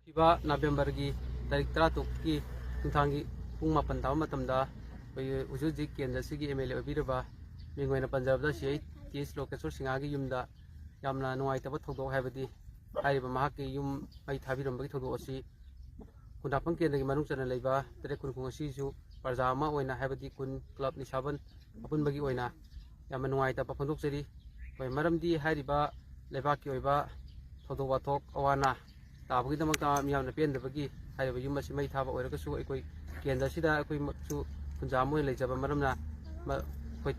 नवेंबर की तारीख 13 की नुंथांगी पुंग मापन ताब मतमदा हुजूजिक केंद्र सिगी एमएलए ओबिरबा मिंगोयना पंजाबदा सीआई टीएस लोकेश्वर सिंहागी युमदा यामना नुंगाइतबा थौदोक हाइबदी हाइबा महाकी युम मई थाबिरमबगी थौदोक असि खुंदाफंग केंद्र की मनुंग चना लेबा तरे खुनखुंग असिसु प्रजा अमा ओइना हाइबदी खुन क्लब निसाबन अपुनबगी ओइना यामना नुंगाइतबा फोंदोकचरी होय मरमदी हाइरिबा लेबाकी ओइबा थौदोक वाथोक अवाना ताबगीदमक्ता मियामना पेंदबगी हाइबा युम असि मई थाबा ओइरगसु अखोय केंद्र सिदा अखोय सु खुंजा मोय लेजबा मरमना अखोय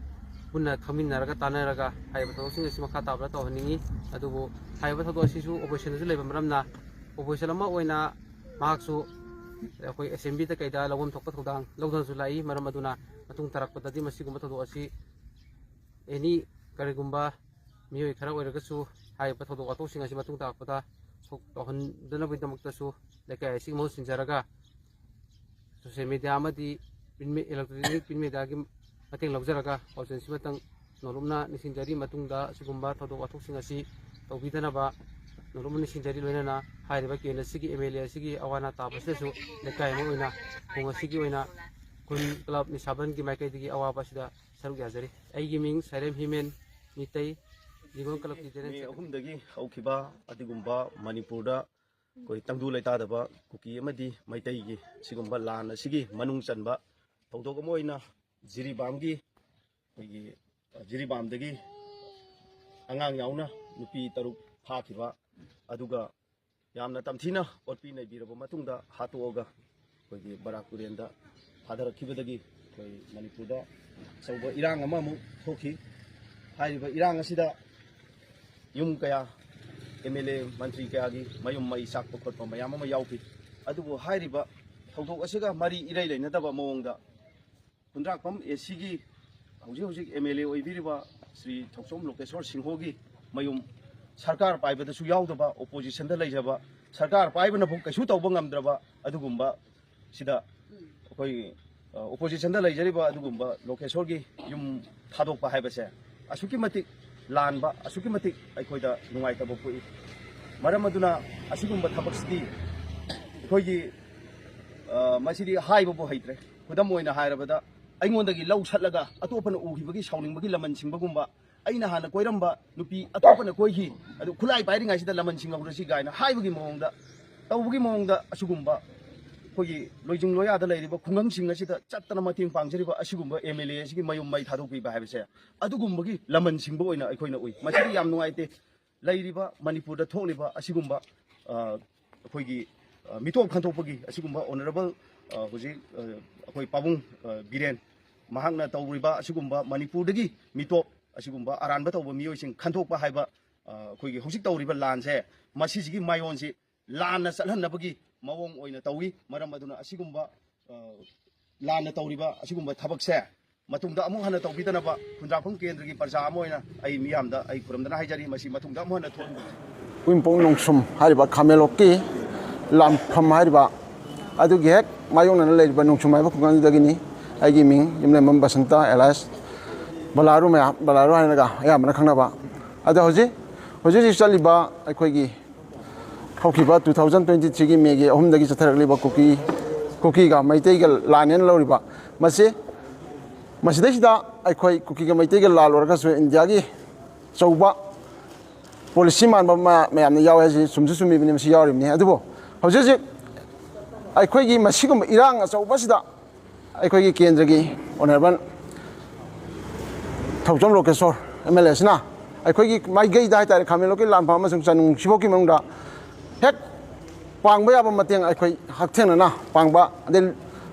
पुन्ना खमिनरगा तानरगा हाइबा थौदोकसिंग असि मखा ताबला तौहनिंगी अदुबो हाइबा थौदोक असिसु ओपोजिशनसु लेबा मरमना ओपोजिशन अमा ओइना मार्क्सु अखोय एसेंबली ता कैदा लवम थोकपा थौदांग लौदनसु लाई मरम अदुना मतुंग तराकपददि मसिगुम्बा थौदोक असि एनी करिगुम्बा मियोय खरा ओइरगसु हाइबा थौदोक वाथोकसिंग असि मतुंग ताकपदा तौहनदनबगीदमक्तसु लेकाय असि महु सिंजरगा सोशल मीडिया अमदी इलेक्ट्रॉनिक प्रिंट मीडिया की मतंग लौजरगा पाउचेन सिमतंग नोलुमना निसिंजरी मतुंगदा सिगुम्बा थौदोक वाथोकसिंग असि तौबीदनबा नोलुमना निसिंजरी लोइनना हाइरिबा केंद्र सिगी एमएलए सिगी अवाना ताबससु लेकाय अमा ओइना पुंग असिगी ओइना खुन क्लब निसाबन की माइकैदगी अवाबासिदा सरुक याजरी अइगी मिंग सैरेम हिमेन मितै जिगोन क्लब की जेनेरेल अहुमदगी हौखिबा अदिगुम्बा मणिपुरदा कोई तंगदु लेतादबा कुकी अमदी मैतैगी सिगुम्बा लान असिगी मनुंग चनबा थौदोक अमा ओइना जिरिबामगी कोई जिरिबामदगी अंगांग याउना नुपी तरुक फाखिबा अदुगा यामना तमथिना ओटपी नैबिरबा मतुंगदा हातोगा कोई बराकुरेंदा थादरखिबदगी कोई मणिपुरदा सौबा इरांग अमा मु थोखी हाइरिबा इरांग असिदा युम कया एमएलए मंत्री कया की मयुम मई साकप खोटप मयाम अमा याउखी अदुबो हाइरिबा थौदोक असिगा मरी इरै लेनदबा मओंगदा कुंद्राकपम एसीगी हौजिक हौजिक एमएलए ओइबिरिबा श्री थौसोम लोकेश्वर सिंहोगी मयुम सरकार पाइबदसु याउदबा ओपोजिशन दा लेजबा सरकार पाइबना भु कैसु तौबा ngamद्रबा अदुगुम्बा सिदा अखोय ओपोजिशन दा लेजरिबा अदुगुम्बा लोकेश्वर की युम थादोकपा हाइबसे असुकी मतिक लानबा असुकी मतिक अखोयदा नुंगाइतबा पुई मरम अदुना असिगुम्बा थबक्सदी अखोयगी मसिदी हाइबबो हैत्रे खुदम ओइना हाइरबदा अइंगोंदगी लौ छटलगा अतोपन उखिबगी साउनिंगबगी लमन सिंगबगुम्बा अइना हाना कोइरंबा नुपी अतोपन कोइही अदु खुलाई पाइरिंगाइसिदा लमन सिंगबरसि गायना हाइबगी मोंगदा तौबगी मोंगदा असुगुम्बा कोई लोइजिंग लोयादा लेरिबा खुंगंग सिंग असिदा चत्तना मतिंग पांगजरिबा असिगुम्बा एमएलए सिगी मयुम मई थादोकपीबा हाइबसे अदुगुम्बगी लमन सिंगबो ओइना अखोइना उइ मसिदी याम नुंगाइते लेरिबा मणिपुरदा थोकलिबा असिगुम्बा अखोइगी मितोप खंथोकपगी असिगुम्बा ऑनरेबल हुजी अखोइ पाबुंग बिरेन महांगना तौरिबा असिगुम्बा मणिपुरदगी मितोप असिगुम्बा अरानबा तौबा मियोइसिंग खंथोकपा हाइबा अखोइगी हौजिक तौरिबा लानसे मसिजिगी मायोनसि लानना चलहनबगी मवोंग ओइना तौई मरम अदुना असिगुम्बा लानना तौरिबा असिगुम्बा थबकसे मतुंगदा अमु हना तौबिदनबा खुंद्राफंग केंद्र की प्रजा अमा ओइना अइ मियामदा अइ खुरमदना हाइजरी मसि मतुंगदा अमु हना थोन उइंपोंग नोंसुम हारिबा खामेलोकी लामफम हारिबा अदुगी हेक मायोंगना लेरिबा नोंसुम हाइबा खुंगांदगिनी आइगी मिंग यमलेमम बसंता एलास बलारु हाइनगा यामना खंगनाबा अदा होजी चलिबा अखोइगी हौखिबा 2023 की मेगी अहुमदगी चथरगलिबा कुकीगा मैतैगा लानेन लौरिबा मसिदैसिदा अखोइ कुकीगा मैतैगा लालोरगसु इंडियागी चौबा पॉलिसी मानबा मयामना यावे हजि सुमसु सुमिबनि मसि यावरिबनि अदुबो हौजी अखोइगी मसिगुम इरांग अचौबसिदा अखोइगी केंद्रगी ऑनरेबल थौसोम लोकेश्वर एमएलए सिना अखोइगी माइगैदा हाइतारे खामेलोकी लामफा अमसुंग चनुंग सिबोकी मनुंगदा हेक पांगबा याबा मतेंग अखोइ हक्थेंना पांगबा अदे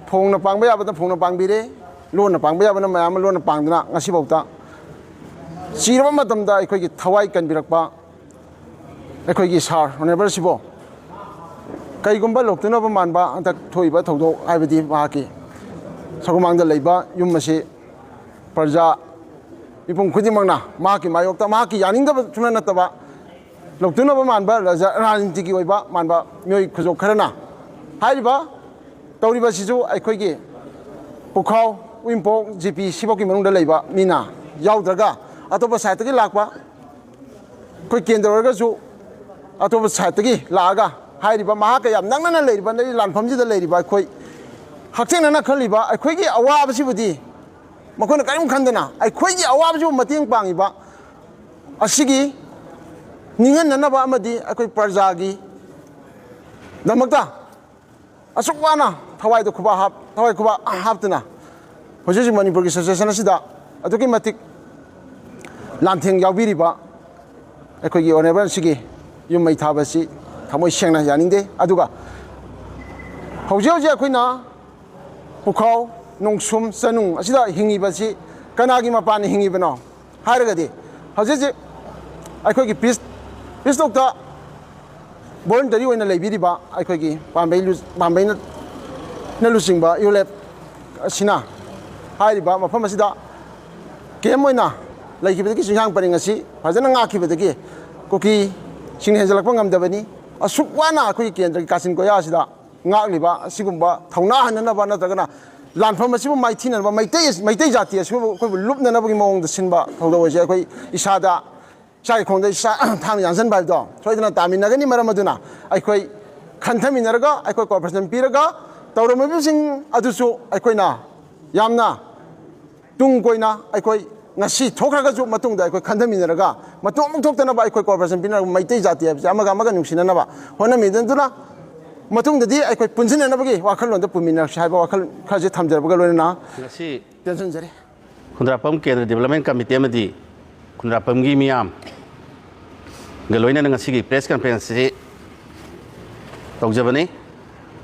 फोंगना पांगबा याबदा फोंगना पांगबिरे लोना पांगबा याबना मयाम लोना पांगदना ngasiबौता सिरबा मतमदा अखोइगी थवाई कनबिरकपा अखोइगी सार ऑनरेबल सिबो कईगुम्बा लोक्तुनबा मानबा अंतक थोइबा थौदो हाइबदी माकी सगुमांगदा लेबा युममसे प्रजा मिपुम खुदिमंगना माकी मायोक्ता माकी यानिंगदबा सुना नतबा लोक्तुनबा मानबा राजनीतिकी ओइबा मानबा मियोय खुजो खरना हाइबा तौरिबा सिजु अखोइगी पुखाव उइंपो जीपी सिबोकी मनुंगदा लेबा मीना याउद्रगा अतोबा साइतगी लाकपा कोई केंद्र ओरगसु अतोबा साइतगी लागा हाइरिबा महाक याम नंगना लेरिबा नरि लानफमजिदा लेरिबा अखोई हक्सेंगना खलिबा अखोईगी अवाबसिबुदी मखोना करिम खंदना अखोईगी अवाबसिबु मतेंग पांगिबा असिगी निंगननबा अमदी अखोई प्रजागी नमकता असुक वाना थवाइदो खुबा हापतना होजि मणिपुर की सिचुएशन असिदा अदुकी मतिक लांथेंग यावबिरिबा अखोईगी ऑनरेबल सिगी युम मै थाबसी थमोय सेंगना यानिंदे अदुगा हौजे हौजे अखोइना पुखाव नोंसुम सनुंग असिदा हिंगिबसी कनागी मपान हिंगिबनो हारगदि हौजे अखोईगी पीस तोक्ता वॉलंटरी होइना लेबिरिबा अखोईगी पांबई न लुसिंगबा यूलेप असिना हाइरिबा मफम असिदा केम होइना लेखिबदगी सिंहांग परिंग असि फजना ngaखिबदगी कुकी सिंह हेजलकप ngamdabani asuk wana अखोई केंद्र की कासिन कोया असिदा ngaखलिबा असिगुंबा थौना हननबा नत्रगना लानफम असिबु माइथिनबा मैतै जाति असिबु अखोई लुपननबगी मौंग दसिनबा थौदा वजे अखोई इसादा साइ खोंदे सा थांग यानसन बाइदो सोइदना तामिनगनी मरम अदुना अखोई खन्थमिनरगा अखोई कॉर्पोरेशन पिरगा तौरमबिसिंग अदुसु अखोइना यामना तुंग कोइना अखोई ngasi thokraga ju matung da koi khandaminerga matung mung thokta na ba koi corporation pinar maitai jati ha amaga nungsina na ba hona mi den duna matung da di koi punjina na bagi wakhal lon da pumina sai ba wakhal khaje thamjar ba lo na ngasi tension jare khundrapam kendra development committee amadi khundrapam gi miyam galoina ngasi gi press conference se tawjabani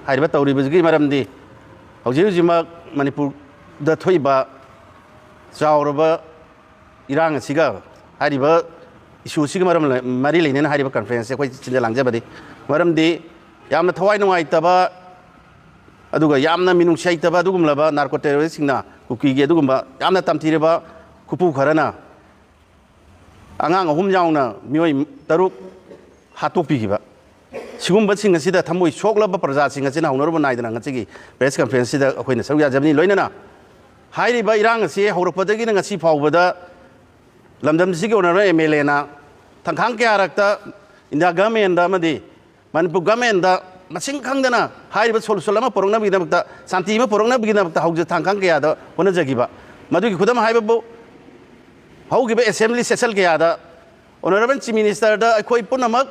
haiba tawri bigi maramdi hauji jima manipur da thoiba chauraba irang siga hariba issue siga maram mari leinen hariba conference koi chinda langjabadi maram di yamna thawai nungai taba aduga yamna minung sai taba adugumlaba narco terrorist singna kuki ge adugumba yamna tamthireba kupu kharana angang ahum jauna mioi taruk hatok pigiba sigumba singa sida thamoi soklaba praja singa china honoroba naidana ngachigi press conference sida akoina sauya jabni loinana hairiba irang se haurakpadagi ngasi phawbada lamdam sigi onara MLA na thangkhang ke arakta india government da madi manipur government da masing khangdana hairiba solution ma porongna bigidamta santi ma porongna bigidamta hauja thangkhang ke ada hona jagiba madugi khudam haiba haugiba assembly session ke ada honorable chief minister da khoi punamak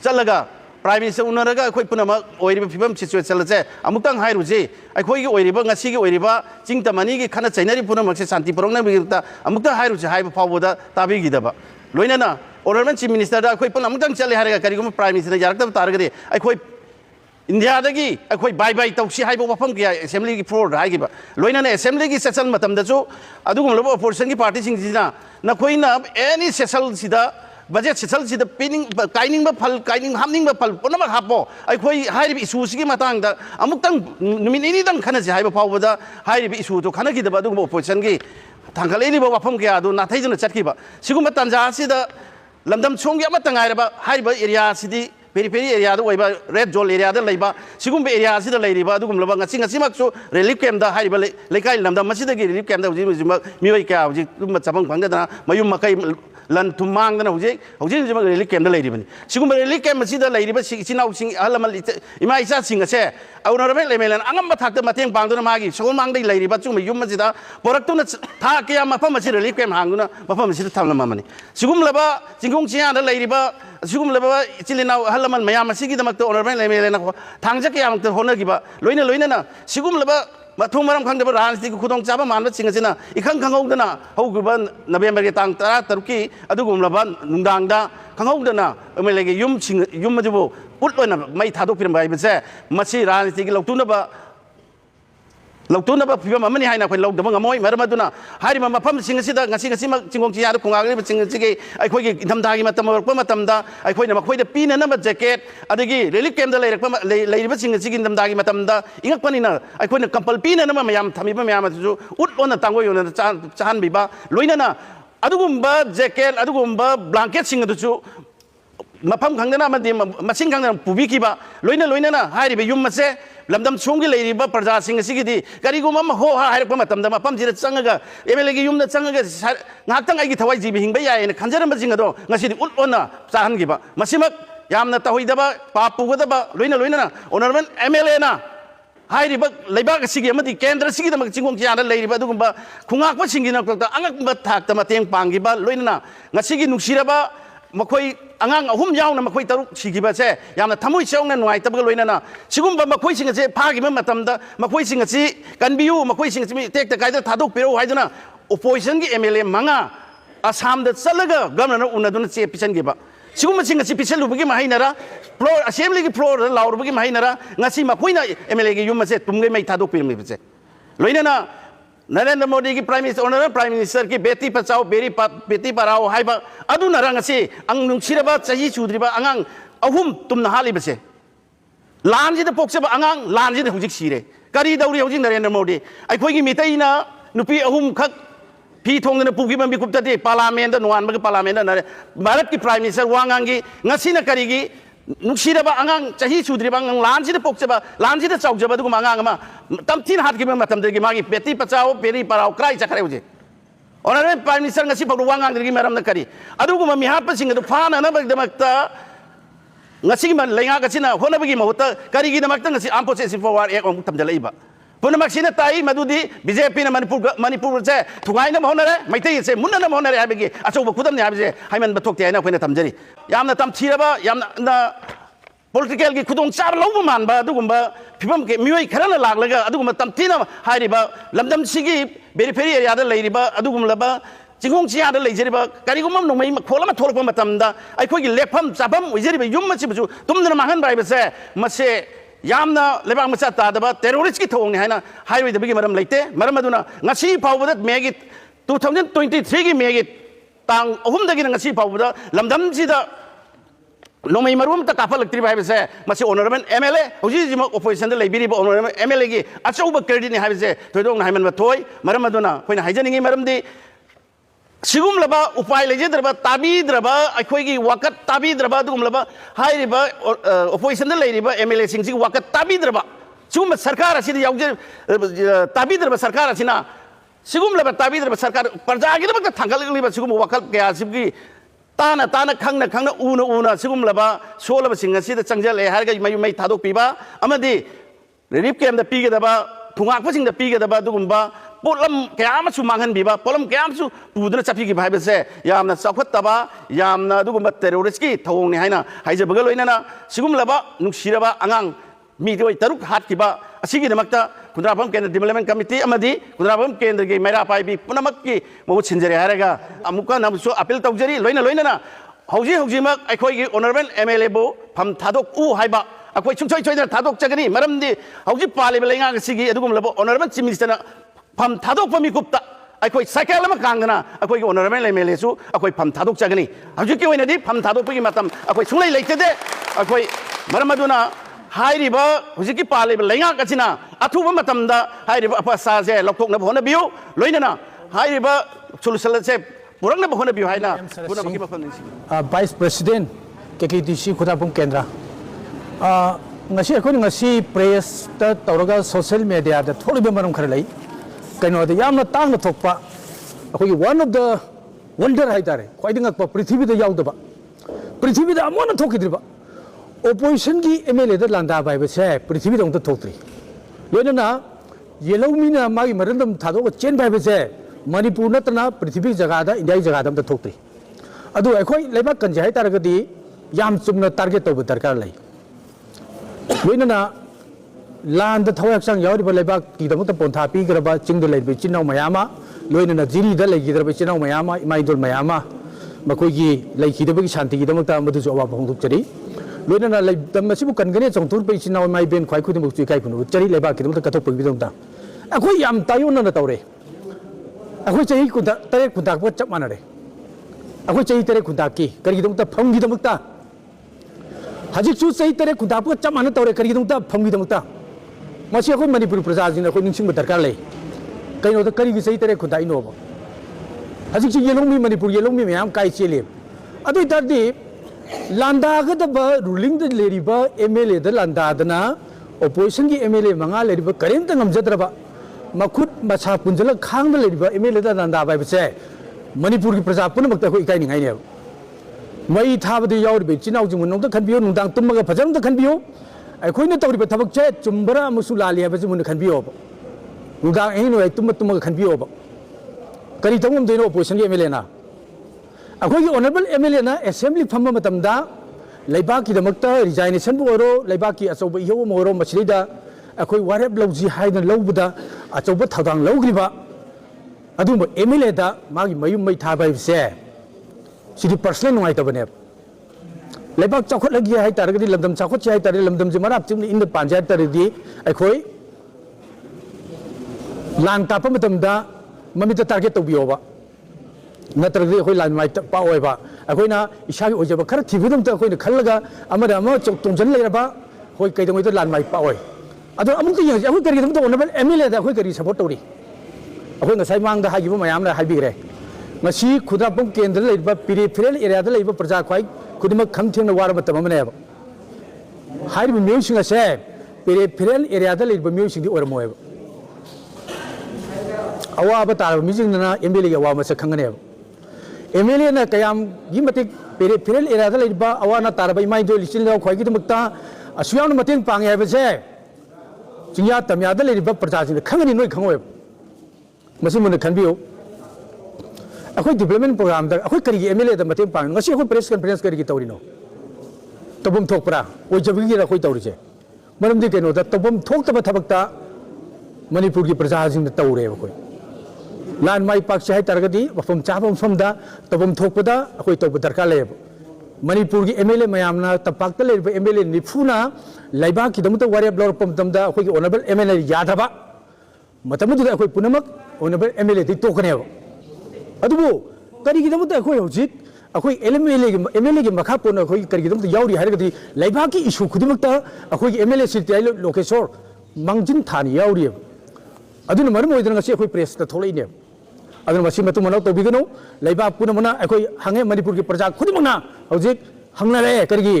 chalaga prime minister unaraga khoi punamak oiriba phibam situation se amutang hairuji khoi gi oiriba ngasi gi oiriba chingtamani gi khana chainari punamak se santi porongna bigita amukta hairuji haiba phawboda tabi gidaba loinana honorable chief minister da khoi pun amutang chale haraga karigum prime minister yarakta taragade khoi india dagi khoi bye bye tausi haiba wafam gi assembly gi floor haigiba loinana assembly gi session matam da chu adugum lobo opposition gi party sing jina na khoi na any session sida budget sesal sida pining kaining ba phal kaining hamning ba phal ponama hapo ai khoi hairi issue sigi matang da amuk tang numini dang khana ji haiba phaw da hairi issue to khana gi da du opposition gi thangkaleni ba wafam kya du na thai juna chatki ba sigum tanja sida lamdam chongi amatang ai ba hairi ba area sidi peri area da oiba red zone area da leiba sigum area sida leiriba dugum laba ngasi mak so relief camp da hairi ba lekai lamdam masida gi relief camp da ji mioi kya ji kum chabang phang da mayum makai lan tumang dana huje relief camp da leiribani sigum relief camp masida leiriba sinau sing alamal ima isa singa se aunarabe lemelan angam ba thakta mateng pangduna magi sogol mangdai leiriba chung yum masida poraktuna tha kya mafam masida relief camp hanguna mafam masida thamla mamani sigum laba jingkong chia da leiriba sigum laba chilina halamal mayam masigi damakta honorable lemelan thangja kya makta honagiba loina na sigum laba mathung maram khangdaba ranjiti ku khudong chaba manba singasina ikhang khanghaudana haugiba November ge tang 13 ki adugum laba nungdangda khanghaudana amele ge yum majibu utloina mai thadok piram bai bese masi ranjiti ge lautunaba phibam amani haina khoi laudaba ngamoi maramaduna harima mafam singasida ngasi mak chingong chi yadu khungagli chingsi ge akhoi ge thamda gi matam workpa matamda akhoi na makhoi da pina na jacket adagi relief camp da leirakpa leiriba chingsi gi thamda gi matamda ingak panina akhoi na kampal pina na mayam thamiba mayam ju utlona tangoi yona chahan biba loina na adugumba jacket adugumba blanket singa du mafam khangdana amadi masing khangdana pubikiba loina na hairiba yum mase lamdam chongi leiriba praja sing sigidi kariguma ho ha hairpa matamda mafam jira changaga MLA gi yumna changaga ngaktang ai gi thawai jibi hingba yae na khanjaram jinga do ngasidi ulona chahan giba masimak यामना तहोइदबा पापुगदबा लोइना लोइना honourable MLA ना हाइरिबा लेबाक सिगी अमदि केंद्र सिगी दमक चिंगोंग चियाना लेरिबा दुगुंबा खुंगाकबा सिंगिना क्लक्ता अंगकबा थाक्ता मतेंग पांगिबा लोइना ngasiगी नुक्सिरबा मखोई अंगांग अहुम यावना मखोई तरुक सिगिबासे यामना थमोइ सेवना नुआइतबा लोइना सिगुंबा मखोई सिंगसे फागिबा मतमदा मखोई सिंगसी कनबियु मखोई सिंगसी टेक्ता कायदा थादोक पिरो हाइदना ओपोजिशन की एमएलए मंगा असम द चलगा गवर्नर उनदुना चे पिसनगिबा सिगुम सिंगसी पिसलुबगी महिनारा फ्लोर असेंबली की फ्लोर लाउरबगी महिनारा ngasi मखोइना एमएलए की युमसे तुमगे मै थादोक पिरमिबसे लोइना नरेंद्र मोदी की prime minister honourable prime minister की बेटी बचाओ बेटी पढ़ाओ हाइबा अदुनरा ngasi ang nungsiरबा चाही सुद्रिबा अंगांग अहुम तुमना हालिबसे लानजिद पोक्सबा अंगांग लानजिद हुजिक सिरे करी दौरी हुजिक नरेंद्र मोदी अखोइगी मितैना नुपी अहुम खक फी थोंगना पुगिबा मिकुप्तदे पार्लियामेंट नुआनबगे पार्लियामेंट भारत की प्राइम मिनिस्टर वांगांगी ngasiना करीगी नुक्सिरबा अंगांग चाही सुद्रिबा अंगांग लानजिद पोक्सबा लानजिद चाउजबा दुगुमा अंगांग मा तमथिन हातगिबा मतमदगी मागी बेटी बचाओ बेटी पढ़ाओ क्राई चखरे हुजे ऑनरेबल प्राइम मिनिस्टर ngasi फगु वांगांगदगी मरमना करी अदुगुमा मिहापसिंग अदु फानानबगदमक्ता ngasi man lenga gasina honabagi mahuta karigi damakta ngasi armed forces forward ek om tamjalaiba punamakina tai madudi BJP na manipur se thugai na honare maitai se munna na honare habigi achoba khudam ne habije haiman bathokte aina khoina tamjari yamna tam thiraba yamna political ki khudong chab lobu manba adugumba phibam ke mioi kharana laglaga adugumba tam thina hairiba lamdam sigi periphery area da leiriba adugumlaba चिंगोंग चियादा लेजरिबा कारिगुमम नोमै खोलमा थोरकबा मतमदा आइखोगी लेफम चाफम उजरिबा युम मचिबसु तुमदना माहन बाइबसे मसे यामना लेबांग मचा तादबा टेररिस्ट की थोंगने हाइना हाइवेदबगी मरम लेते मरम अदुना ngasi फावबदा मेगी 2023 की मेगी तांग अहुमदगी ngasi फावबदा लमदम जिदा नोमै मरुम त काफलक्त्रि बाइबसे मसे ऑनरेबल एमएलए हुजिजिमा ओपोजिशन द लेबिरिबा ऑनरेबल एमएलए की अचौबा क्रेडिट ने हाइबसे थोइदोंग हाइमन बथोय मरम अदुना खोइना हाइजनिंगी मरमदी सिगुमलबा उपाय लेजेद्रबा ताबीद्रबा अखोइगी वकत ताबीद्रबा दुगुमलबा हाइरिबा ओपोजिशन द लेरिबा एमएलए सिंगसी वकत ताबीद्रबा सिगुम सरकार असिदि याउजे ताबीद्रबा सरकार असिना सिगुमलबा ताबीद्रबा सरकार प्रजागी दबक थांगलगलिबा सिगुम वकत कया सिबगी ताना ताना खंगना उना सिगुमलबा सोलबा सिंगसी द चंगजले हारगा मयु मै थादोक पिबा अमदि रिलीफ कैम्प द पिगदबा थुंगाकपसिंग द पिगदबा दुगुमबा पोलम कयामसु मांगहनबिबा पोलम कयामसु पुदना चफिगी भाइबसे यामना चौखतबा यामना दुगुमबा टेररिस्ट की थौंगने हाइना हाइजबगा लोइनाना सिगुमलबा नुक्सिरबा अंगांग मीदोय तरुक हातकिबा असिगी दमक्ता खुद्राफम केंद्र डेवलपमेंट कमिटी अमदी खुद्राफम केंद्र की मैरा पाइबी पुनमक की महुत सिंजरे हारेगा अमुका नमसु अपील तौजरी लोइनाना हौजिमक अखोइगी ऑनरेबल एमएलए बो फम थादोक उ हाइबा अखोइ सुंसोय सोइदना थादोक चगनी मरमदी हौजि पालिबा लेंगा सिगी अदुगुमलबा ऑनरेबल चीफ मिनिस्टर फम थादोक पमिकुप्ता अखोइ साइकेल अमा कांगना अखोइ ऑनरेबल एमएलए सु अखोइ फम थादोक चगनी हौजि की ओइनादि फम थादोक पगी मतम अखोइ सुंलै लेतेदे अखोइ मरमदुना हाइरिबा हौजि की पालिबा लेंगा कचिना अथुबा मतमदा हाइरिबा अपसाजे लौथोकना होनबियु लोइनाना हाइरिबा सोलुशन से पुरंगना होनबियु हाइना पुनमकी मफम वाइस प्रेसिडेंट केकेटीसी खुदापुम केंद्र ngasi akhoi ngasi press ta tawraga social media da tholiba maram khara lai kaino da yamna tangna thokpa akhoi one of the wonder haidare khoiding akpa prithvi da yaudaba prithvi da amona thokidriba opposition ki mla da landa bai ba se prithvi da thokri loina yellow mina magi marandam thado chen bai ba se manipur natna prithvi jaga da india jaga da thokri adu akhoi leba kanjai taragadi yam chumna target to darkar lai लोइना लान थवाक्सांग यावरिबा लेबाक किदमत पोंथा पीग्रबा चिंग लेबे Chenab मयामा लोइना Jiri the लेगिद्रबे Chenab मयामा इमाइदोल मयामा मकोइगी लेखिदबगी शांति किदमत मदुजु अवा फोंदुकचरी लोइना लेदम मसिबु कनगने चोंथुर पे चिनाव माइ Ben खाइ खुदिमु चुइकाइ खुनु चरी लेबाक किदमत कथोक पगिदमता अखोइ याम तायोना तौरे अखोइ चही कुदा तरे खुदाक प चप मानरे अखोइ चही तरे खुदाकी करिगिदमत फंगिदमता हजिकसु सही तरह खुदाप चप मान तौरे करीगदमता फंगीदमता मसी अखोइ मणिपुर प्रजाजिन अखोइ निंसिंग दरकार लै कइनो द करीगी सही तरह खुदाइनोब हजिकसु येलोंमी मणिपुर येलोंमी मयाम काइ चेले अदुइ तादि लांदागदब रूलिंग द लेरिबा एमएलए द लांदादना ओपोजिशन की एमएलए मंगा लेरिबा करेंत ngमजद्रबा मखुद मसा पुंजल खांग द लेरिबा एमएलए द लांदा बाइबसे मणिपुर की प्रजा पुनमक्ता अखोइ इकाइनिंगाइने mây tha bờ đi yau bị chín nào chúng mình nông khăn biếu nông đang tum mà cái phật khăn biếu ai khối nó tàu đi bờ tháp chết chum bờ mà su la lia bờ chúng mình khăn biếu nông đang ấy nói tum mà khăn biếu cái gì trong mình opposition cái MLA na ai khối cái honorable MLA na assembly phàm mà tầm đó lấy ba kỳ đam ta resignation bộ rồi lấy ba kỳ ở sau bị hiếu mà rồi mà chỉ đó ai khối warep lâu gì hay là lâu bữa đó ở sau bữa thảo đang lâu cái ba à đúng mà MLA đó mà cái mấy tha bài xe chỉ personal nông ai tao bên lấy bác cháu khất lấy gì hay ta cái đi làm đầm cháu khất hay ta đi làm đầm gì mà đáp chúng in được bản chất ta đi ai khối lan ta phải tầm đó mà mình ta target tàu biểu vậy nãy ta cái khối lan mai bao vậy vậy ai khối na isha cái ojaba khát thìvidam ta khối được khát laga ama da ama chok tung chân lấy ra ba khối cái đồng ấy ta lan mai bao vậy à đó amung cái gì khối cái gì đó nó bên MLA ta khối cái gì support tàu đi khối người sai mang da hai cái mà yam là hai bị cái masi khuda pung kendra leiba peripheral area da leiba praja khwai khudima kham thengna war matam amane ba hai bi music ase peripheral area da leiba music di or moe awa ba tar music na MLA ya wa ma sa khangane ba MLA na kayam gi matik peripheral area da leiba awa na tar ba mai do lisin law khwai gi dmakta asuyam na mateng pang ya ba se jingya tamya da leiba praja jing khangani noi khangoi masi mun khan biu अखोई development programme दा अखोई करी MLA दा मतें पांग ngasi अखोई press conference करी की तौरी नो तबम थोकपरा ओइ जबगी रा अखोई तौरी जे मरम दि केनो दा तबम थोक तब थबकता मणिपुर की प्रजा जिंग तौरे अखोई लान माई पाक चाहे तरगदी वफम चाबम फम दा तबम थोकपदा अखोई तौब दरकार ले मणिपुर की MLA मयामना तपाक ले MLA निफुना लाइबा की दम तो वारे ब्लॉर पम दम दा अखोई ऑनरेबल MLA यादबा मतम दु अखोई पुनमक ऑनरेबल MLA ति तोकने अदुबो करिगिदमत अखोई हौजिक अखोई MLA की मखा पोन अखोई करिगिदमत यावरी हारगदी लाइबा की इशू खुदिमकता अखोई MLA सिटी लोकेशोर मंगजिन थानी यावरी अदुन मरम ओइदन ngasi अखोई प्रेस ता थोलैने अदुन मसी मतु मनाव तोबिगनो लाइबा पुनमना अखोई हांगे मणिपुर की प्रजा खुदिमकना हौजिक हंगनारे करिगी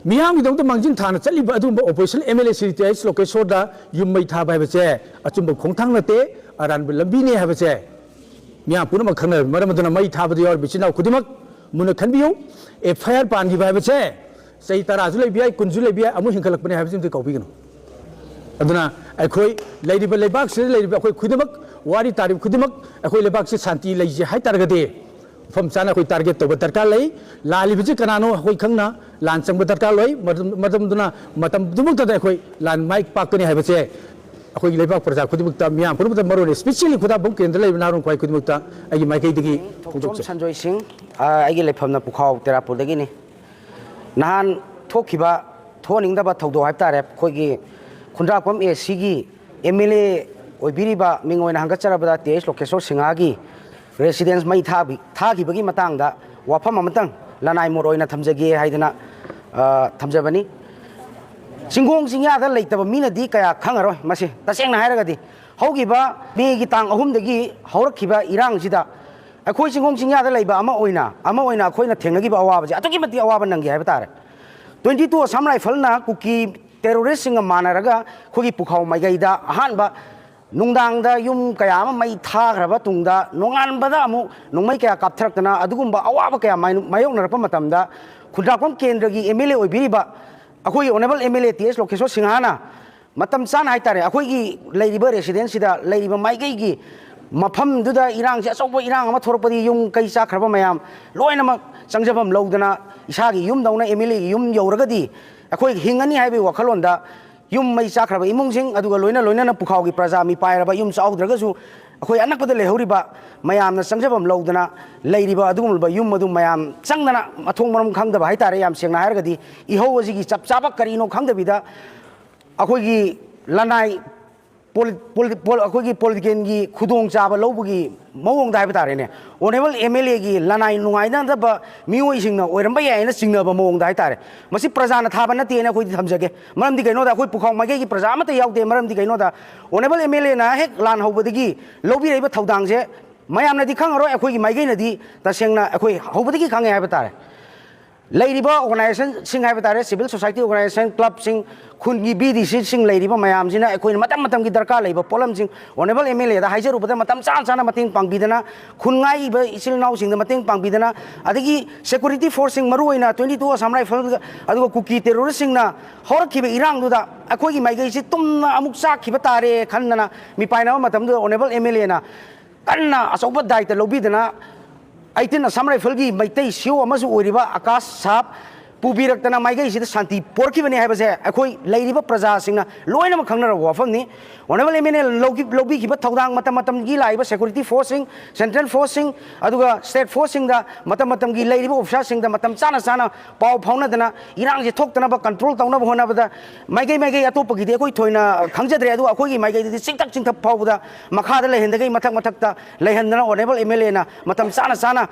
मियाम गिदमत मंगजिन थाना चलिबा अदुम ऑपरेशन MLA सिटी लोकेशोर दा युमै था बायबसे अचुम खोंथांग नते अरान लंबीने हाबसे मियाँ पुनः खंगना मरम दुना मई थाबदी और बिचिनाव खुदिमक मुन खनबियो FIR पानगी बायबसे सही तराजु लेबिया कुंजु लेबिया अमु हिंखलक पने हाबसिम ते कौबिगनो अदुना अखोई लेरिबा लेबाक से लेरिबा अखोई खुदिमक वारी तारिब खुदिमक अखोई लेबाक से शांति लेजे हाय तारगदे फम चाना अखोई टारगेट तब दरकार लै लालिबजे कनानो अखोई खंगना लान चंग दरकार लै मदम दुना मतम दुमक तदा अखोई लान माइक पाकने हाबसे अखोई लेबाक प्रजा खुदिमकता मियां पुनमत मरोने स्पेशली खुदा बम केंद्र लेब नारों खवाई खुदिमकता आगी माइकैदगी थोकचोम संजोय सिंह आगी लेफमना पुखाव तेरापुरदगी ने नहान थोखिबा थोनिंगदबा थौदो हाइब तारे खोगी खुंद्राकम AC की MLA ओइबिरिबा मिंगोइना हंगचरबदा TS लोकेशोर सिंगागी रेसिडेंस मई थागिबगी मतंगदा वाफम अमतंग लनाई मोरोइना थमजगे हाइदना थमजबनी सिंगोंग सिंगादा लेतब मीनदी कया खंगरोय मसे तसेंगना हायरगदी हौगिबा मेगी तांग अहुमदगी हौरखिबा इरांगसिदा अखोई सिंगोंग सिंगादा लेबा अमा ओइना अखोइना थेंगगिबा अवाबजे अतोकी मति अवाबा नंगी हायबा तारे 22 असम राइफलना कुकी टेररिस्ट सिंग मानरगा खोगी पुखाव माइगैदा अहानबा नुंगदांगदा युम कया मई थाग्रबा तुंगदा नोंगानबदा अमु नोंमै कया कापथरक्तना अदुगुंबा अवाबा कया मायोंगनरपा मतमदा खुद्राकोम केंद्रगी MLA ओइबिरिबा अखोई ऑनरेबल MLA TS लोकेशोर सिंहाना मतम चाना हाइतारे अखोई लेरिबा रेसिडेंस सिदा लेरिबा माइगैगी मफम दुदा इरांग से अचौबा इरांग अमा थोरपदी युम कै चाखरबा मयाम लोइनमक संजबम लौदना इसागी युम दौना MLA की युम यौरगदी अखोई हिंगनी हाइबे वखलोंदा युम मई चाखरबा इमुंगसिंग अदुगा लोइना पुखावगी प्रजा मी पायरबा युम चाउद्रगसु अखोई अनकपदा लेहौरिबा मयामना संजबम लौदना लेरिबा अदुगुमबा युम अदु मयाम चंगदना मथोंग मरम खंगदबा हाइतारे याम सेंगना हायरगदी इहौवजिगी चपचाबा करिनो खंगदबिदा अखोई लनाई अखोई पॉलिटिकल खुदोंग चाब लौबगी मौंग हाइब तारेने ऑनरेबल MLA की लनाई नुंगाइनदब मियोइसिंगना ओइरंबा यायना सिंगनबा मौंग हाइतारे मसी प्रजाना थाबा नतेना अखोई थमजगे मरमदि कैनोदा अखोई पुखाव माइगे की प्रजा अमत यावदे मरमदि कैनोदा ऑनरेबल MLA ना हेक लान हौबदगी लौबिरैबा थौदांगजे मयामनदि खंगरो अखोई माइगैनदि तसेंगना अखोई हौबदगी खंगे हाइब तारे ꯂꯩꯔꯤꯕ ꯑꯣꯔꯒꯅꯥꯏꯖꯦꯁꯟꯁꯤꯡ ꯍꯥꯏꯕ ꯇꯥꯔꯦ ꯁꯤꯚꯤꯜ ꯁꯣꯁꯥꯏꯇꯤ ꯑꯣꯔꯒꯅꯥꯏꯖꯦꯁꯟ ꯀ꯭ꯂꯕꯁꯤꯡ ꯈꯨꯟꯒꯤ BDCꯁꯤꯡ ꯂꯩꯔꯤꯕ ꯃꯌꯥꯝꯁꯤꯅ ꯑꯩꯈꯣꯏꯅ ꯃꯇꯝ ꯃꯇꯝꯒꯤ ꯗꯔꯀꯥꯔ ꯂꯩꯕ ꯄꯣꯠꯂꯝꯁꯤꯡ ꯑꯣꯅꯦꯕꯜ MLAꯗ ꯍꯥꯏꯖꯔꯨꯕꯗ ꯃꯇꯝ ꯆꯥꯅ ꯃꯇꯦꯡ ꯄꯥꯡꯕꯤꯗꯅ ꯈꯨꯟ ꯉꯥꯏꯕ ꯏꯆꯤꯜ ꯏꯅꯥꯎꯁꯤꯡꯗ ꯃꯇꯦꯡ ꯄꯥꯡꯕꯤꯗꯅ ꯑꯗꯒꯤ ꯁꯦꯀꯨꯔꯤꯇꯤ ꯐꯣꯔꯁꯁꯤꯡ ꯃꯔꯨꯑꯣꯏꯅ 22 ꯑꯁꯥꯝ ꯔꯥꯏꯐꯜ ꯑꯗꯨꯒ ꯀꯨꯀꯤ ꯇꯦꯔꯣꯔꯤꯁꯁꯤꯡꯅ ꯍꯧꯔꯛꯈꯤꯕ ꯏꯔꯥꯡꯗꯨꯗ ꯑꯩꯈꯣꯏꯒꯤ ꯃꯥꯏꯀꯩꯁꯤ ꯇꯨꯝꯅ ꯑꯃꯨꯛ ꯆꯥꯛꯈꯤꯕ ꯇꯥꯔꯦ ꯈꯟꯗꯅ ꯃꯤꯄꯥꯏꯅꯕ ꯃꯇꯝꯗꯨꯗ ꯑꯣꯅꯦꯕꯜ MLAꯅ ꯀꯟꯅ ꯑꯆꯧꯕ ꯗꯥꯏꯇ ꯂꯧꯕꯤꯗꯅ 18 ꯑꯁꯥꯝ ꯔꯥꯏꯐꯜꯒꯤ ꯃꯩꯇꯩ CEO ꯑꯃꯁꯨ ꯑꯣꯏꯔꯤꯕ ꯑꯀꯥꯁ ꯁꯥꯍꯕ ꯄꯨꯕꯤꯔꯛꯇꯅ ꯃꯥꯏꯀꯩꯁꯤꯗ ꯁꯥꯟꯇꯤ ꯄꯣꯔꯛꯈꯤꯕꯅꯤ ꯍꯥꯏꯕꯁꯦ ꯑꯩꯈꯣꯏ ꯂꯩꯔꯤꯕ ꯄ꯭ꯔꯖꯥꯁꯤꯡꯅ ꯂꯣꯏꯅꯃꯛ ꯈꯪꯅꯔꯕ ꯋꯥꯐꯝꯅꯤ ꯑꯣꯅꯦꯕꯜ MLA ꯂꯧꯕꯤꯈꯤꯕ ꯊꯧꯗꯥꯡ ꯃꯇꯝꯒꯤ ꯂꯥꯛꯏꯕ ꯁꯦꯀꯨꯔꯤꯇꯤ ꯐꯣꯔꯁꯁꯤꯡ ꯁꯦꯟꯇ꯭ꯔꯦꯜ ꯐꯣꯔꯁꯁꯤꯡ ꯑꯗꯨꯒ ꯁ꯭ꯇꯦꯠ ꯐꯣꯔꯁꯁꯤꯡꯗ ꯃꯇꯝꯒꯤ ꯂꯩꯔꯤꯕ ꯑꯣꯐꯤꯁꯥꯔꯁꯤꯡꯗ ꯃꯇꯝ ꯆꯥꯅ ꯄꯥꯎ ꯐꯥꯎꯅꯗꯅ ꯏꯔꯥꯡꯁꯦ ꯊꯣꯛꯇꯅꯕ ꯀꯟꯇ꯭ꯔꯣꯜ ꯇꯧꯅꯕ ꯍꯣꯠꯅꯕꯗ ꯃꯥꯏꯀꯩ ꯑꯇꯣꯞꯄꯒꯤꯗꯤ ꯑꯩꯈꯣꯏ ꯊꯣꯏꯅ ꯈꯪꯖꯗ꯭ꯔꯦ ꯑꯗꯨꯒ ꯑꯩꯈꯣꯏꯒꯤ ꯃꯥꯏꯀꯩꯗꯗꯤ ꯆꯤꯡꯊꯛ ꯐꯥꯎꯕꯗ ꯃꯈꯥꯗ ꯂꯩꯍꯟꯗꯒꯩ ꯃꯊꯛꯇ ꯂꯩꯍꯟꯗꯅ ꯑꯣꯅꯦꯕꯜ MLAꯅ ꯃꯇꯝ ꯆꯥꯅ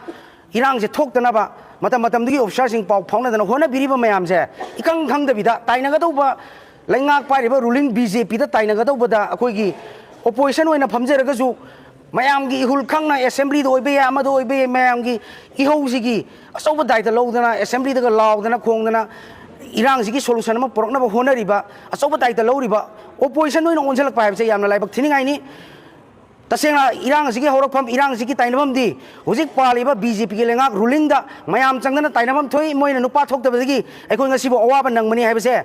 이랑제 톡드나바 마tam마tam들이 옵샤싱 파우 파우나다나 호나비리바 mayamse 이강 강답이다 타이나가도바 랭악 파리바 룰링 BJP다 타이나가도바다 아코이기 오포지션 오이나 범죄라가주 mayamgi ihul khangna assembly do oibe amado oibe mayamgi ihousi기 asoba daita lowdana assembly daga lawdana khongdana 이랑지기 솔루션 ama poroknaba honariba asoba daita lowriba opposition oina onjelak paibse yamna laibak thiningaini तसेंगा इरांग सिगे होरकफम इरांग सिगी ताइनबम the हुजिक पालिबा BJP के लेंगाक ruling दा मयाम चंगना ताइनबम थोइ Moina नुपा थोक्तबदगी अखोइ ngasiबो अवाबा नंगमनि हाइबसे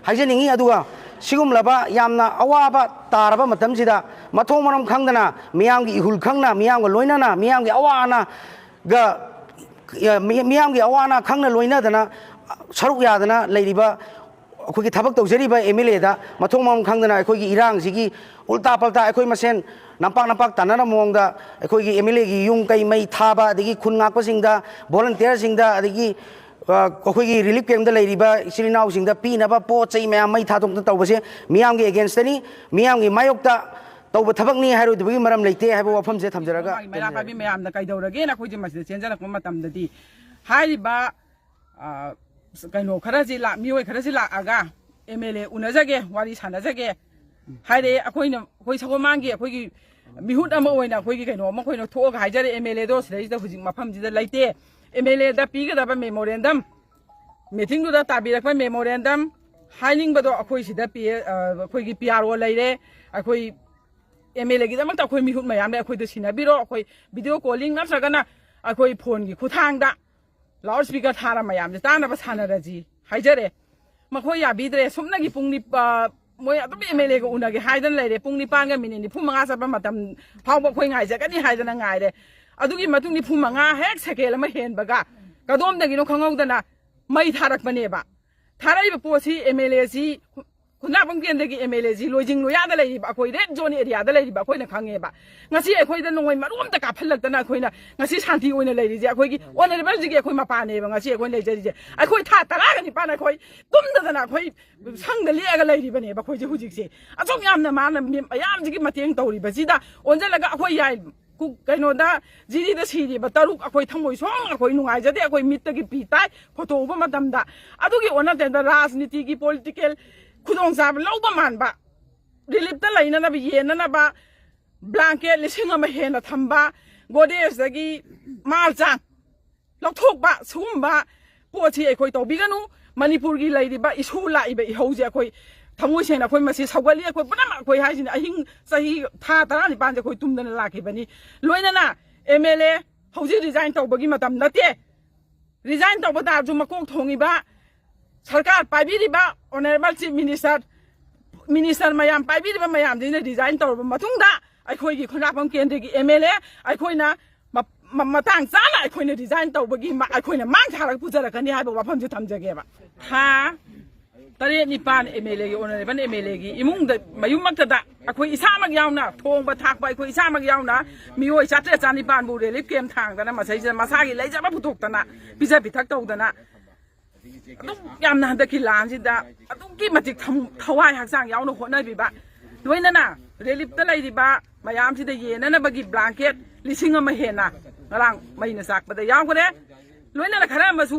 हाइजनिंगी अदुगा सिगुमलाबा यामना अवाबा तारबा मतमसिदा मथों मनम खंगदना मियामगी इहुल खंगना मियामगा लोइनाना मियामगी अवाना गा मियामगी अवाना खंगना लोइनादना सरुक यादना लेरिबा अखोइ थबक तौजरिबा MLA दा मथों मनम खंगदना अखोइ इरांग सिगी उल्टा पल्टा अखोइ मसेन नापाक ताना मोंगदा अखोइगी MLA गी युंग कई मई थाबा अदगी खुनगाकपसिंगदा वॉलंटियरसिंगदा अदगी अखोइगी रिलीफ कैम्पदा लेरिबा इसिलिनाउसिंगदा पीनाबा पोचै मयाम मई थातोंता तौबसे मियामगी अगेंस्टनी मियामगी मायोक्ता तौबा थबकनी हाइरोदबगी मरम लेते हाइबा वफमसे थमजरगा मेरा पाबी मयामदा काइदौरगे ना खोइजे मसिदा चेंजरक मतमददी हाइबा कइनो खराजी ला मियोय खराजी ला आगा MLA उनजगे वारी सानजगे हाइरे अखोइ सगोमांगी अखोइगी मिहुत अमा ओइना अखोइगी कइनो अमा खोइनो थोग हाइजरे MLA दो सिदैदा हुजिक मफमजिदा लैते MLA दा पीगदबा मेमोरेंडम मीटिंग दुदा ताबिरकपा मेमोरेंडम हाइनिंगबदो अखोइ सिदा पी अखोइगी PRO लैरे अखोइ MLA गी दमक अखोइ मिहुत मयामले अखोइदो सिनाबिरो अखोइ वीडियो कॉलिंग नत्रगना अखोइ फोन गी खुथांगदा लाउड स्पीकर थारा मयामले तानबा सानरजी हाइजरे मखोइ याबिद्रे सुमनगी पुंगनि मोय अदम MLA को उनगे हाइदन लेरे पुंग निपांगा मिनिनि फुमंगा सबा मतम फावबा खोइ ngaijagani haidana ngaire adugi matungni फुमंगा हेक सेकेल अमा हेनबगा कदोमदगिनो खंगौदना मई थारकपनेबा थाराइबा पोसी MLA जी खुनाबम केंदगी MLA जी लोजिंग लोयादा लेरिबा अखोइ रेड जोन एरिया दा लेरिबा अखोइना खंगेबा ngasi अखोइदा नोंगोइ मारुमता काफलक्तना अखोइना ngasi शांति ओइना लेरिजे अखोइगी ओनरेबल जिगे अखोइ मपानेबा ngasi अखोइ लेजरिजे अखोइ था तरागनि पाना अखोइ तुमदना अखोइ संगदा लेगा लेरिबनेबा अखोइजे हुजिकसे अचोम यामना माना याम जिगे मतेंग तौरिबा जिदा ओनजलगा अखोइ याइ कइनोदा जिरिदा सिरिबा तरुक अखोइ थमोइ सोंग अखोइ नुंगाइजदे अखोइ मित्तगी पीताइ फोटोबा मतमदा अदुगी ओनतेंदा राजनीतिगी पॉलिटिकल खुदोंग साब लौबा मानबा रिलीफ लाइननबा येननबा ब्लैंकेट लिसिंग अमा हेना थंबा गोडेजदगी मालचांग लौथोकबा सुगुम्बा पोछि अखोइ तौबिगनु मणिपुरगी लैरिबा इशू लाइबा इहौजे अखोइ थमोइ सेना अखोइ मसि सौगली अखोइ पुनम अखोइ हाइजिन अहिंग सही था तरानि पांजे अखोइ तुमदना लाखिबनी लोइनना MLA हौजि रिजाइन तौबगी मतम नते रिजाइन तौबा दाजु मकोक थोंगिबा सरकार पाइबिरिबा ऑनरेबल चीफ मिनिस्टर मयाम पाइबिरिबा मयाम दिने डिजाइन तौरबा मतुंगदा अखोइगी खुनाफम केंद्रगी MLA अखोइना मतंग चाना अखोइना डिजाइन तौबगी अखोइना मांग थारक पुजरकनी हाइबा वफमजु थमजगेबा हा तरे निपान MLA गी ऑनरेबल MLA गी इमुंगदा मयुमक्तदा अखोइ इसामक यावना थोंगबा थाकबा अखोइ इसामक यावना मियोय चात्रे चानिपान बु रिलीफ कैम्प थांगदना मसैजे मसागी लैजबा पुथोक्तना पिजा पिथक तौदना यामना हदकी लांजिदा अदुकी मतिक थवाई हक्सांग यावनो होनबिबा लोइनना रिलीफता लैरिबा मयामसिदा येननबगी ब्लैंकेट लिसिंग अमा हेना ngरang मैना साकपदा यावगरे लोइनना खरा मसु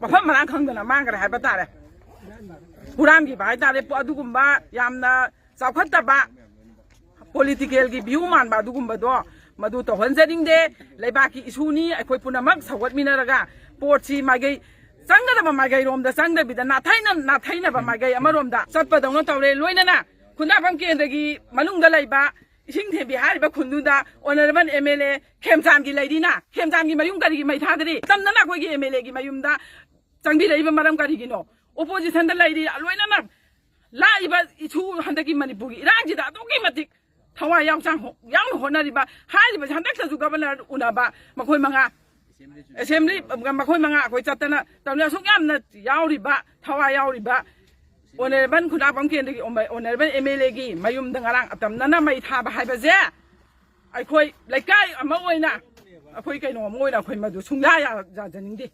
मफम मरांग खंगदना मांगरा हाइबा तारे हुरामगी बाइ तारे अदुगुम्बा यामना चावखत्तबा पॉलिटिकल की व्यू मानबा अदुगुम्बदो मदु तोहनजरिंगदे लेबाकी इशूनी अखोइ पुनमक सवगतमिनरगा ꯄꯣꯠꯁꯤ ꯃꯥꯏꯀꯩ ꯆꯪꯒꯗꯕ ꯃꯥꯏꯀꯩꯔꯣꯝꯗ ꯆꯪꯗꯕꯤꯗ ꯅꯥꯊꯩꯅꯕ ꯃꯥꯏꯀꯩ ꯑꯃꯔꯣꯝꯗ ꯆꯠꯄꯗꯧꯅ ꯇꯧꯔꯦ ꯂꯣꯏꯅꯅ ꯈꯨꯟꯗꯥꯐꯝ ꯀꯦꯟꯗ꯭ꯔꯒꯤ ꯃꯅꯨꯡꯗ ꯂꯩꯕ ꯏꯁꯤꯡ ꯊꯦꯝꯕꯤ ꯍꯥꯏꯔꯤꯕ ꯈꯨꯟꯗꯨꯗ ꯑꯣꯅꯔꯦꯕꯜ MLA ꯈꯦꯝꯆꯥꯟꯒꯤ ꯂꯩꯔꯤꯅ ꯈꯦꯝꯆꯥꯟꯒꯤ ꯃꯌꯨꯝ ꯀꯔꯤꯒꯤ ꯃꯩ ꯊꯥꯗ꯭ꯔꯤ ꯇꯝꯗꯅ ꯑꯩꯈꯣꯏꯒꯤ MLAꯒꯤ ꯃꯌꯨꯝꯗ ꯆꯪꯕꯤꯔꯛꯏꯕ ꯃꯔꯝ ꯀꯔꯤꯒꯤꯅꯣ ꯑꯣꯄꯣꯖꯤꯁꯟꯗ ꯂꯩꯔꯤ ꯂꯣꯏꯅꯅ ꯂꯥꯛꯏꯕ ꯏꯁꯨ ꯍꯟꯗꯛꯀꯤ ꯃꯅꯤꯄꯨꯔꯒꯤ ꯏꯔꯥꯡꯁꯤꯗ ꯑꯗꯨꯛꯀꯤ ꯃꯇꯤꯛ ꯊꯋꯥꯏ ꯌꯥꯎꯅ ꯍꯣꯠꯅꯔꯤꯕ ꯍꯥꯏꯔꯤꯕ ꯍꯟꯗꯛꯇꯁꯨ ꯒꯕꯔꯅꯔ ꯎꯅꯕ ꯃꯈꯣꯏ ꯃꯉꯥ ꯑꯦꯁꯦꯝꯕ꯭ꯂꯤ ꯃꯈꯣꯏ ꯃꯉꯥ ꯑꯩꯈꯣꯏ ꯆꯠꯇꯅ ꯇꯧꯅꯤ ꯑꯁꯨꯛ ꯌꯥꯝꯅ ꯌꯥꯎꯔꯤꯕ ꯊꯋꯥꯏ ꯌꯥꯎꯔꯤꯕ ꯑꯣꯅꯔꯦꯕꯜ ꯈꯨꯟꯗꯥꯐꯝ ꯀꯦꯟꯗ꯭ꯔꯒꯤ ꯑꯣꯅꯔꯦꯕꯜ MLAꯒꯤ ꯃꯌꯨꯝꯗ ꯉꯔꯥꯡ ꯑꯇꯝꯅꯅ ꯃꯩ ꯊꯥꯕ ꯍꯥꯏꯕꯁꯦ ꯑꯩꯈꯣꯏ ꯂꯩꯀꯥꯏ ꯑꯃ ꯑꯣꯏꯅ ꯑꯩꯈꯣꯏ ꯀꯩꯅꯣ ꯑꯃ ꯑꯣꯏꯅ ꯑꯩꯈꯣꯏ ꯃꯗꯨ ꯁꯨꯡꯌꯥ ꯌꯥꯖꯅꯤꯡꯗꯦ